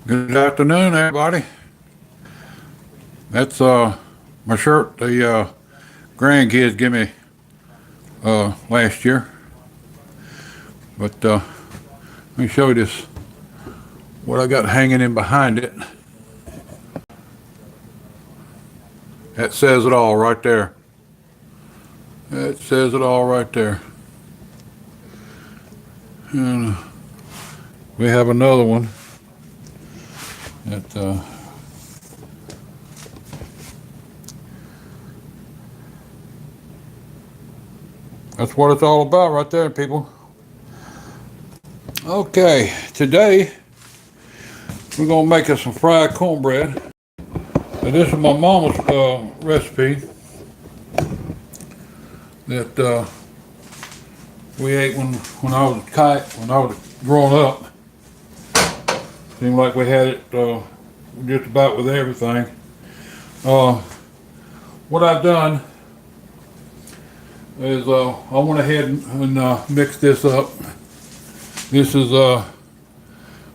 Good afternoon, everybody. That's my shirt the grandkids gave me last year. But let me show you this. What I got hanging in behind it. That says it all right there. That says it all right there. And we have another one that that's what it's all about right there, people. Okay, today we're gonna make us some fried cornbread. Now, this is my mama's recipe that we ate when I was a kite, when I was growing up. Seemed like we had it just about with everything. What I've done is I went ahead and mixed this up. This is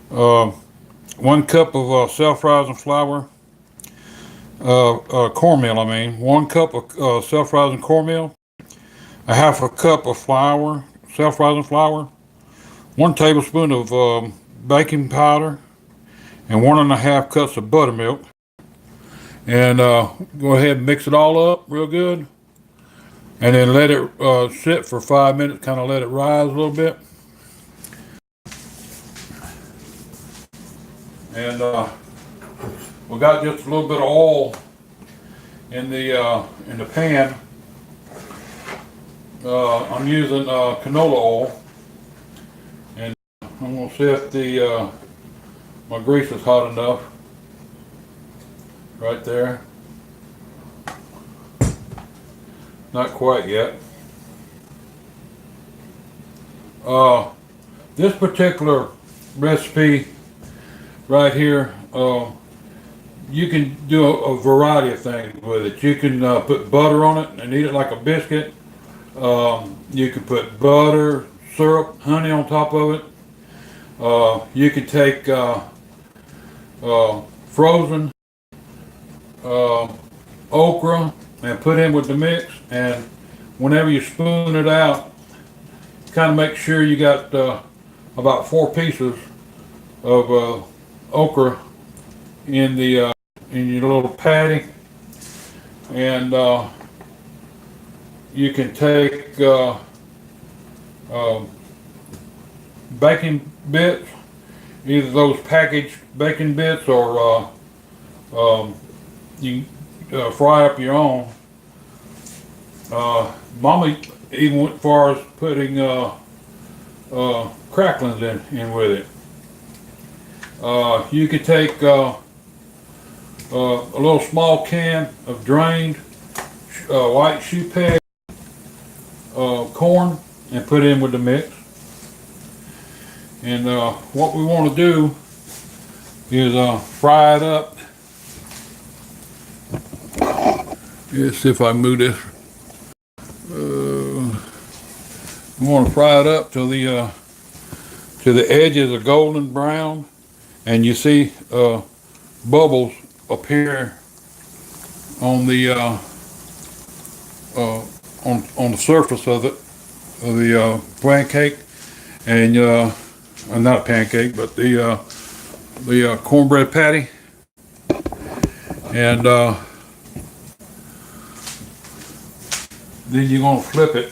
1 cup of self-rising flour, cornmeal. 1 cup of self-rising cornmeal, a 1/2 cup of flour, self-rising flour, 1 tablespoon of baking powder, and 1 1/2 cups of buttermilk. And go ahead and mix it all up real good, and then let it sit for 5 minutes. Kind of let it rise a little bit. And we got just a little bit of oil in the pan. I'm using canola oil, and I'm gonna see if my grease is hot enough. Right there. Not quite yet. This particular recipe right here, you can do a variety of things with it. You can put butter on it and eat it like a biscuit. You can put butter, syrup, honey on top of it. You can take frozen okra and put in with the mix, and whenever you spoon it out, kind of make sure you got about 4 pieces of okra in the in your little patty. And you can take baking bits, either those packaged baking bits, or you can fry up your own. Mama even went as far as putting cracklings in with it. You could take a little small can of drained white shoe peg corn and put in with the mix. And what we want to do is fry it up. Let's see if I can move this. We want to fry it up till the edges are golden brown, and you see bubbles appear on the on the surface of the pancake, and not a pancake, but the cornbread patty. And then you're gonna flip it,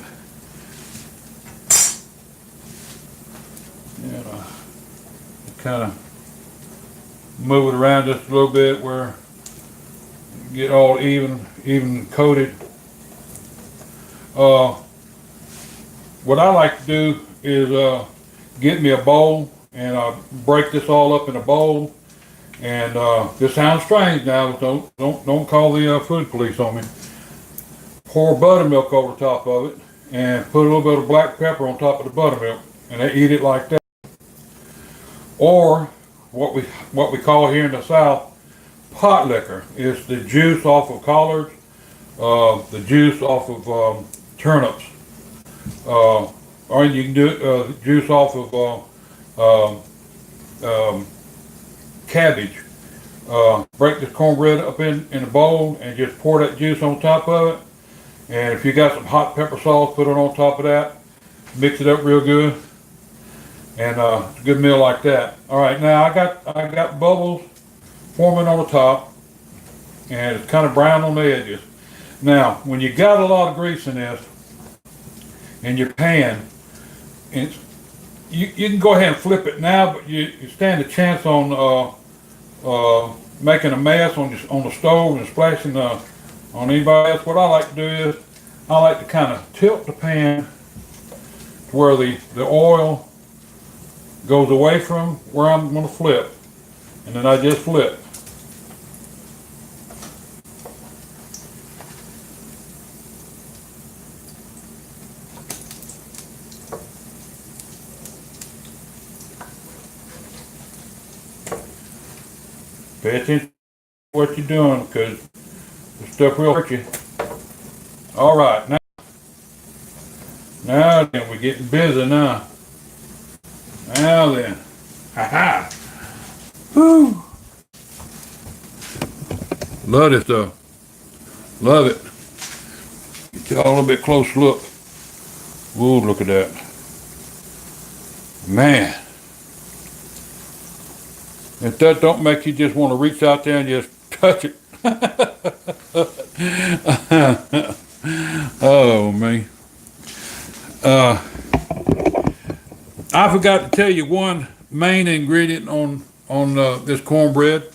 and kind of move it around just a little bit where you get all even coated. What I like to do is get me a bowl, and break this all up in a bowl. And this sounds strange now, but don't call the food police on me. Pour buttermilk over the top of it, and put a little bit of black pepper on top of the buttermilk, and they eat it like that. Or what we call here in the South pot liquor. It's the juice off of collards, the juice off of turnips, or you can do juice off of cabbage. Break this cornbread up in a bowl and just pour that juice on top of it. And if you got some hot pepper sauce, put it on top of that. Mix it up real good. And it's a good meal like that. All right, now I got bubbles forming on the top, and it's kind of brown on the edges. Now, when you got a lot of grease in this, in your pan, you can go ahead and flip it now, but you stand a chance on making a mess on the stove and splashing on anybody else. What I like to do is I like to kind of tilt the pan to where the oil goes away from where I'm going to flip, and then I just flip. Pay attention to what you're doing, because the stuff will hurt you. All right, now then, we're getting busy now. Now then, ha-ha. Woo! Love this stuff. Love it. Get y'all a little bit close look. Whoa, look at that. Man. If that don't make you just want to reach out there and just touch it. Oh, man. I forgot to tell you one main ingredient on this cornbread,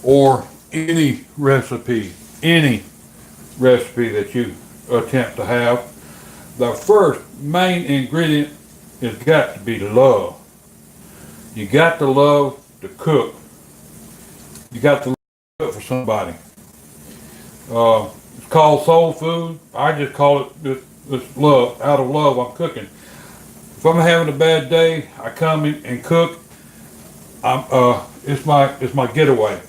or any recipe that you attempt to have. The first main ingredient has got to be love. You got to love to cook. You got to cook for somebody. It's called soul food. I just call it this love. Out of love, I'm cooking. If I'm having a bad day, I come in and cook. It's my getaway.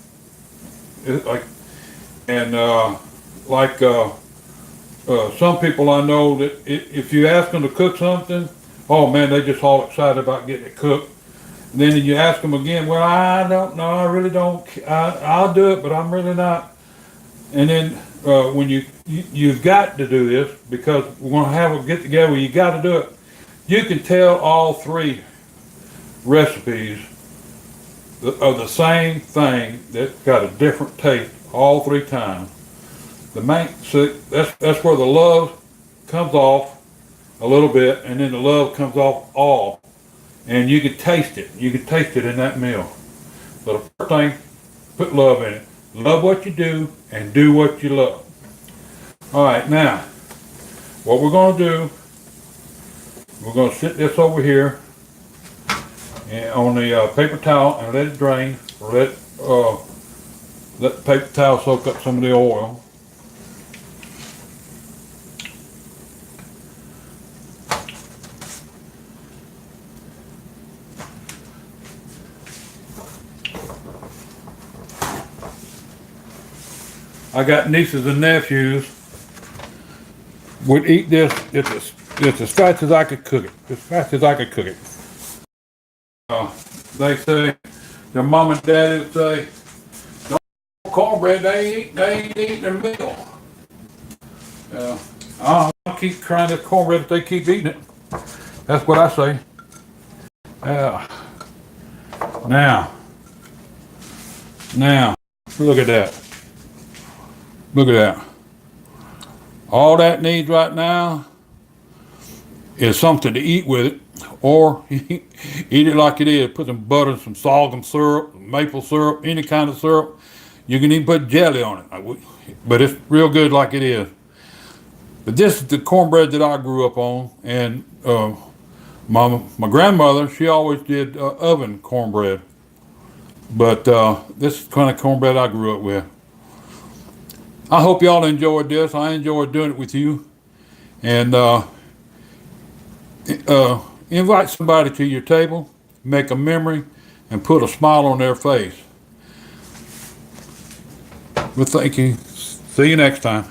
Some people I know that if you ask them to cook something, oh man, they just all excited about getting it cooked. And then you ask them again, well, I don't know, I really don't. I'll do it, but I'm really not. And then when you've got to do this, because we're going to have a get together where you got to do it. You can tell all three recipes of the same thing that got a different taste all three times. So that's where the love comes off a little bit, and then the love comes off all. And you can taste it. You can taste it in that meal. So the first thing, put love in it. Love what you do and do what you love. All right, now, what we're going to do, we're going to sit this over here and on the paper towel and let it drain, or let the paper towel soak up some of the oil. I got nieces and nephews would eat this just as fast as I could cook it. As fast as I could cook it. They say, their mom and dad would say, "Don't cornbread, they ain't eating their meal." I'll keep trying this cornbread if they keep eating it. That's what I say. Now, look at that. Look at that. All that needs right now is something to eat with it, or eat it like it is. Put some butter, some sorghum syrup, maple syrup, any kind of syrup. You can even put jelly on it, but it's real good like it is. But this is the cornbread that I grew up on, and my grandmother, she always did oven cornbread. But this is the kind of cornbread I grew up with. I hope y'all enjoyed this. I enjoyed doing it with you. And invite somebody to your table, make a memory, and put a smile on their face. Well, thank you. See you next time.